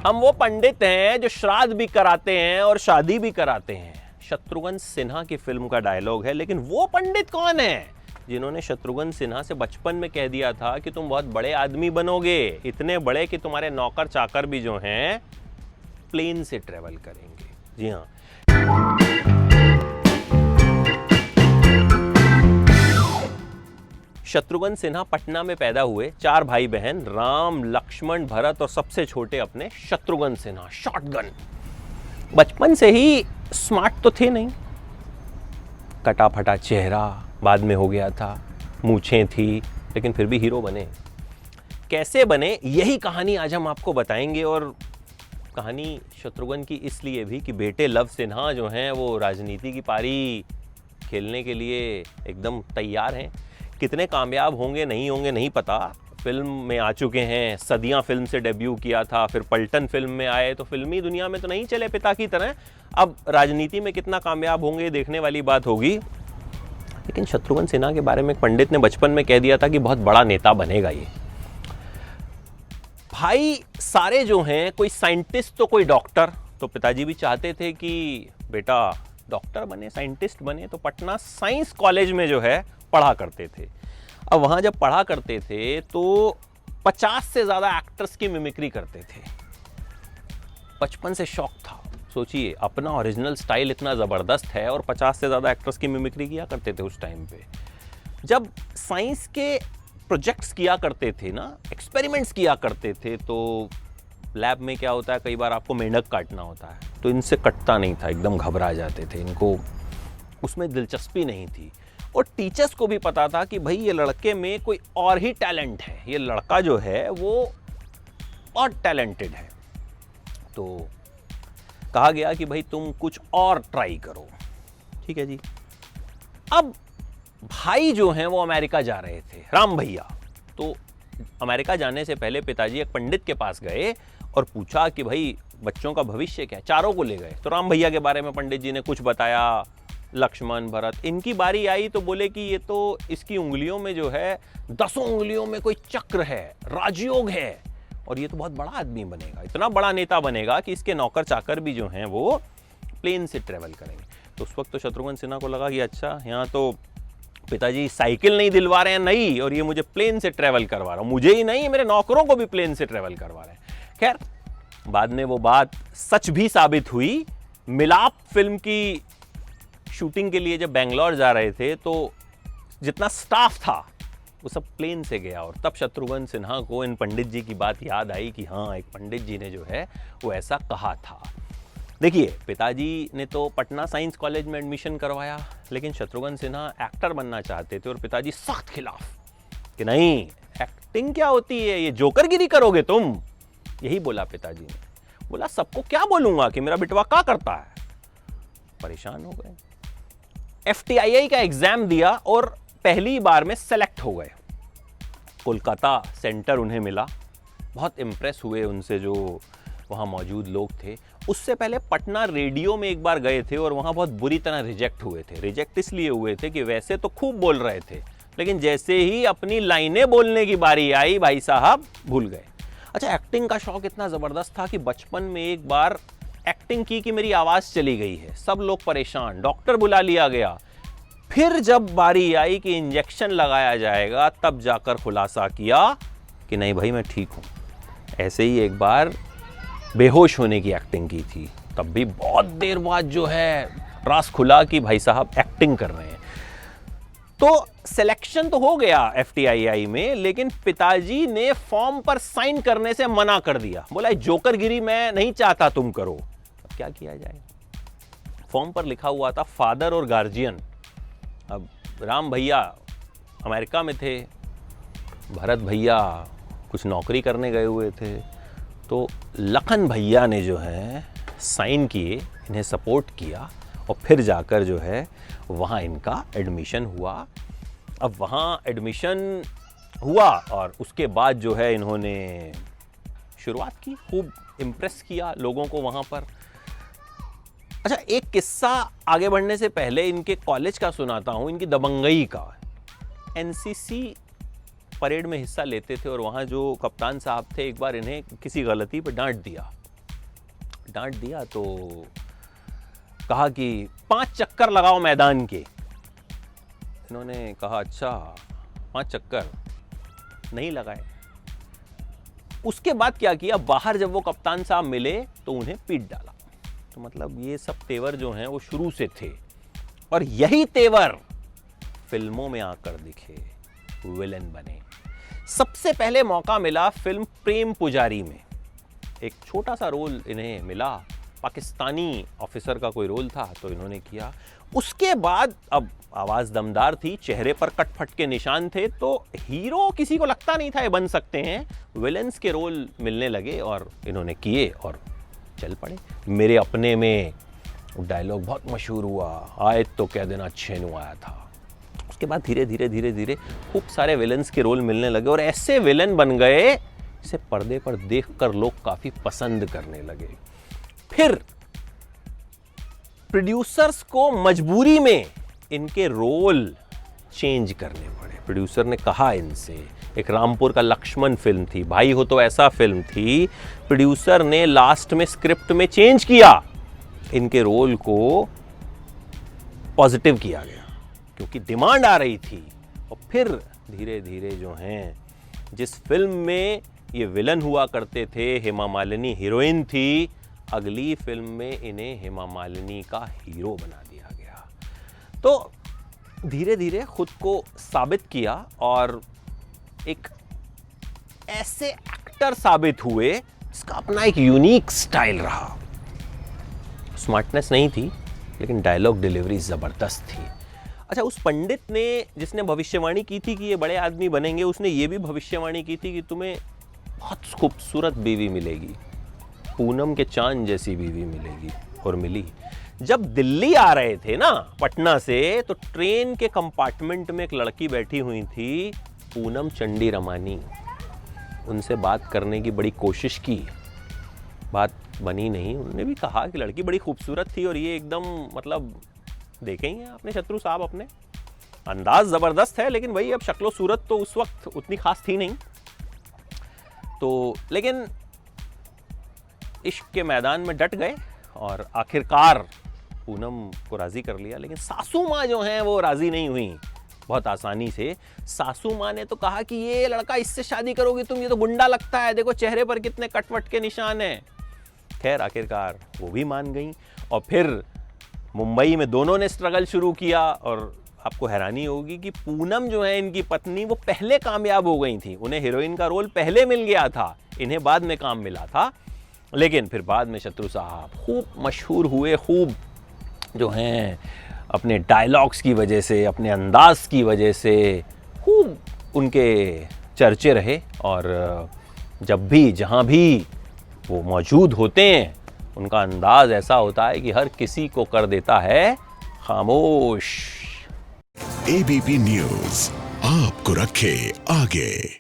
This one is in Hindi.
हम वो पंडित हैं जो श्राद्ध भी कराते हैं और शादी भी कराते हैं। शत्रुघ्न सिन्हा की फिल्म का डायलॉग है, लेकिन वो पंडित कौन है जिन्होंने शत्रुघ्न सिन्हा से बचपन में कह दिया था कि तुम बहुत बड़े आदमी बनोगे, इतने बड़े कि तुम्हारे नौकर चाकर भी जो हैं प्लेन से ट्रेवल करेंगे। जी हाँ, शत्रुघ्न सिन्हा पटना में पैदा हुए। 4 भाई बहन, राम, लक्ष्मण, भरत और सबसे छोटे अपने शत्रुघ्न सिन्हा शॉटगन। बचपन से ही स्मार्ट तो थे नहीं, कटा फटा चेहरा बाद में हो गया था, मूछें थी, लेकिन फिर भी हीरो बने। कैसे बने यही कहानी आज हम आपको बताएंगे। और कहानी शत्रुघ्न की इसलिए भी कि बेटे लव सिन्हा जो हैं वो राजनीति की पारी खेलने के लिए एकदम तैयार हैं। कितने कामयाब होंगे नहीं होंगे नहीं पता, फिल्म में आ चुके हैं। सदियां फिल्म से डेब्यू किया था, फिर पलटन फिल्म में आए, तो फिल्मी दुनिया में तो नहीं चले पिता की तरह। अब राजनीति में कितना कामयाब होंगे देखने वाली बात होगी। लेकिन शत्रुघ्न सिन्हा के बारे में एक पंडित ने बचपन में कह दिया था कि बहुत बड़ा नेता बनेगा ये। भाई सारे जो हैं, कोई साइंटिस्ट तो कोई डॉक्टर। तो पिताजी भी चाहते थे कि बेटा डॉक्टर बने, साइंटिस्ट बने। तो पटना साइंस कॉलेज में जो है पढ़ा करते थे। अब वहाँ जब पढ़ा करते थे तो 50 से ज़्यादा एक्टर्स की मिमिक्री करते थे। बचपन से शौक था। सोचिए, अपना ओरिजिनल स्टाइल इतना ज़बरदस्त है और 50 से ज़्यादा एक्टर्स की मिमिक्री किया करते थे उस टाइम पे। जब साइंस के प्रोजेक्ट्स किया करते थे ना, एक्सपेरिमेंट्स किया करते थे, तो लैब में क्या होता है, कई बार आपको मेंढक काटना होता है, तो इनसे कटता नहीं था, एकदम घबरा जाते थे। इनको उसमें दिलचस्पी नहीं थी। और टीचर्स को भी पता था कि भाई ये लड़के में कोई और ही टैलेंट है, ये लड़का जो है वो और टैलेंटेड है। तो कहा गया कि भाई तुम कुछ और ट्राई करो। ठीक है जी। अब भाई जो हैं वो अमेरिका जा रहे थे, राम भैया। तो अमेरिका जाने से पहले पिताजी एक पंडित के पास गए और पूछा कि भाई बच्चों का भविष्य क्या है। चारों को ले गए। तो राम भैया के बारे में पंडित जी ने कुछ बताया, लक्ष्मण, भरत। इनकी बारी आई तो बोले कि ये तो इसकी उंगलियों में जो है 10 उंगलियों में कोई चक्र है, राजयोग है, और ये तो बहुत बड़ा आदमी बनेगा, इतना बड़ा नेता बनेगा कि इसके नौकर चाकर भी जो हैं वो प्लेन से ट्रेवल करेंगे। तो उस वक्त तो शत्रुघ्न सिन्हा को लगा कि अच्छा, यहाँ तो पिताजी साइकिल नहीं दिलवा रहे हैं नई, और ये मुझे प्लेन से ट्रेवल करवा रहा हूँ। मुझे ही नहीं, मेरे नौकरों को भी प्लेन से ट्रेवल करवा रहे हैं। खैर, बाद में वो बात सच भी साबित हुई। मिलाप फिल्म की शूटिंग के लिए जब बेंगलोर जा रहे थे तो जितना स्टाफ था वो सब प्लेन से गया। और तब शत्रुघ्न सिन्हा को इन पंडित जी की बात याद आई कि हाँ, एक पंडित जी ने जो है वो ऐसा कहा था। देखिए, पिताजी ने तो पटना साइंस कॉलेज में एडमिशन करवाया, लेकिन शत्रुघ्न सिन्हा एक्टर बनना चाहते थे और पिताजी सख्त खिलाफ कि नहीं, एक्टिंग क्या होती है, ये जोकरगिरी करोगे तुम। यही बोला पिताजी ने। बोला सबको क्या बोलूंगा कि मेरा बिटवा क्या करता है। परेशान हो गए। FTII का एग्जाम दिया और पहली बार में सेलेक्ट हो गए। कोलकाता सेंटर उन्हें मिला। बहुत इम्प्रेस हुए उनसे जो वहाँ मौजूद लोग थे। उससे पहले पटना रेडियो में एक बार गए थे और वहाँ बहुत बुरी तरह रिजेक्ट हुए थे। रिजेक्ट इसलिए हुए थे कि वैसे तो खूब बोल रहे थे, लेकिन जैसे ही अपनी लाइनें बोलने की बारी आई, भाई साहब भूल गए। अच्छा, एक्टिंग का शौक इतना ज़बरदस्त था कि बचपन में एक बार एक्टिंग की कि मेरी आवाज़ चली गई है। सब लोग परेशान, डॉक्टर बुला लिया गया। फिर जब बारी आई कि इंजेक्शन लगाया जाएगा, तब जाकर खुलासा किया कि नहीं भाई, मैं ठीक हूँ। ऐसे ही एक बार बेहोश होने की एक्टिंग की थी। तब भी बहुत देर बाद जो है रास खुला कि भाई साहब एक्टिंग कर रहे हैं। तो सिलेक्शन तो हो गया FTII में, लेकिन पिताजी ने फॉर्म पर साइन करने से मना कर दिया। बोला जोकरगिरी मैं नहीं चाहता तुम करो। अब क्या किया जाए। फॉर्म पर लिखा हुआ था फादर और गार्जियन। अब राम भैया अमेरिका में थे, भरत भैया कुछ नौकरी करने गए हुए थे, तो लखन भैया ने जो है साइन किए, इन्हें सपोर्ट किया और फिर जाकर जो है वहाँ इनका एडमिशन हुआ। अब वहाँ एडमिशन हुआ और उसके बाद जो है इन्होंने शुरुआत की, खूब इम्प्रेस किया लोगों को वहाँ पर। अच्छा, एक किस्सा आगे बढ़ने से पहले इनके कॉलेज का सुनाता हूं, इनकी दबंगई का। एनसीसी परेड में हिस्सा लेते थे और वहां जो कप्तान साहब थे, एक बार इन्हें किसी गलती पर डांट दिया तो कहा कि 5 चक्कर लगाओ मैदान के। इन्होंने कहा अच्छा 5 चक्कर, नहीं लगाए। उसके बाद क्या किया, बाहर जब वो कप्तान साहब मिले तो उन्हें पीट डाला। तो मतलब ये सब तेवर जो हैं वो शुरू से थे, और यही तेवर फिल्मों में आकर दिखे, विलन बने। सबसे पहले मौका मिला फिल्म प्रेम पुजारी में, एक छोटा सा रोल इन्हें मिला, पाकिस्तानी ऑफिसर का कोई रोल था तो इन्होंने किया। उसके बाद अब आवाज दमदार थी, चेहरे पर कटफट के निशान थे, तो हीरो किसी को लगता नहीं था ये बन सकते हैं। विलेंस के रोल मिलने लगे और इन्होंने किए और चल पड़े। मेरे अपने में डायलॉग बहुत मशहूर हुआ, आए तो क्या दिन अच्छे नु आया था। उसके बाद धीरे धीरे खूब सारे विलेंस के रोल मिलने लगे और ऐसे विलन बन गए जिसे पर्दे पर देखकर लोग काफी पसंद करने लगे। फिर प्रोड्यूसर्स को मजबूरी में इनके रोल चेंज करने पड़े। प्रोड्यूसर ने कहा इनसे, एक रामपुर का लक्ष्मण फिल्म थी, भाई हो तो ऐसा फिल्म थी, प्रोड्यूसर ने लास्ट में स्क्रिप्ट में चेंज किया, इनके रोल को पॉजिटिव किया गया क्योंकि डिमांड आ रही थी। और फिर धीरे धीरे जो हैं, जिस फिल्म में ये विलन हुआ करते थे, हेमा मालिनी हीरोइन थी, अगली फिल्म में इन्हें हेमा मालिनी का हीरो बना दिया गया। तो धीरे धीरे खुद को साबित किया और एक ऐसे एक्टर साबित हुए जिसका अपना एक यूनिक स्टाइल रहा। स्मार्टनेस नहीं थी लेकिन डायलॉग डिलीवरी जबरदस्त थी। अच्छा, उस पंडित ने जिसने भविष्यवाणी की थी कि ये बड़े आदमी बनेंगे, उसने ये भी भविष्यवाणी की थी कि तुम्हें बहुत खूबसूरत बीवी मिलेगी, पूनम के चांद जैसी बीवी मिलेगी, और मिली। जब दिल्ली आ रहे थे ना पटना से, तो ट्रेन के कंपार्टमेंट में एक लड़की बैठी हुई थी, पूनम चंडी रमानी। उनसे बात करने की बड़ी कोशिश की, बात बनी नहीं। उन्होंने भी कहा कि लड़की बड़ी खूबसूरत थी और ये एकदम मतलब देखे ही हैं अपने शत्रु साहब, अपने अंदाज ज़बरदस्त है, लेकिन वही अब शक्लो सूरत तो उस वक्त उतनी खास थी नहीं। तो लेकिन इश्क के मैदान में डट गए और आखिरकार पूनम को राज़ी कर लिया। लेकिन सासू माँ जो हैं वो राज़ी नहीं हुई बहुत आसानी से। सासू माँ ने तो कहा कि ये लड़का, इससे शादी करोगी तुम, ये तो गुंडा लगता है, देखो चेहरे पर कितने कटवट के निशान हैं। खैर आखिरकार वो भी मान गई और फिर मुंबई में दोनों ने स्ट्रगल शुरू किया। और आपको हैरानी होगी कि पूनम जो है इनकी पत्नी, वो पहले कामयाब हो गई थी, उन्हें हीरोइन का रोल पहले मिल गया था, इन्हें बाद में काम मिला था। लेकिन फिर बाद में शत्रु साहब खूब मशहूर हुए, खूब जो हैं अपने डायलॉग्स की वजह से, अपने अंदाज की वजह से खूब उनके चर्चे रहे। और जब भी जहाँ भी वो मौजूद होते हैं, उनका अंदाज ऐसा होता है कि हर किसी को कर देता है खामोश। एबीपी न्यूज़ आपको रखे आगे।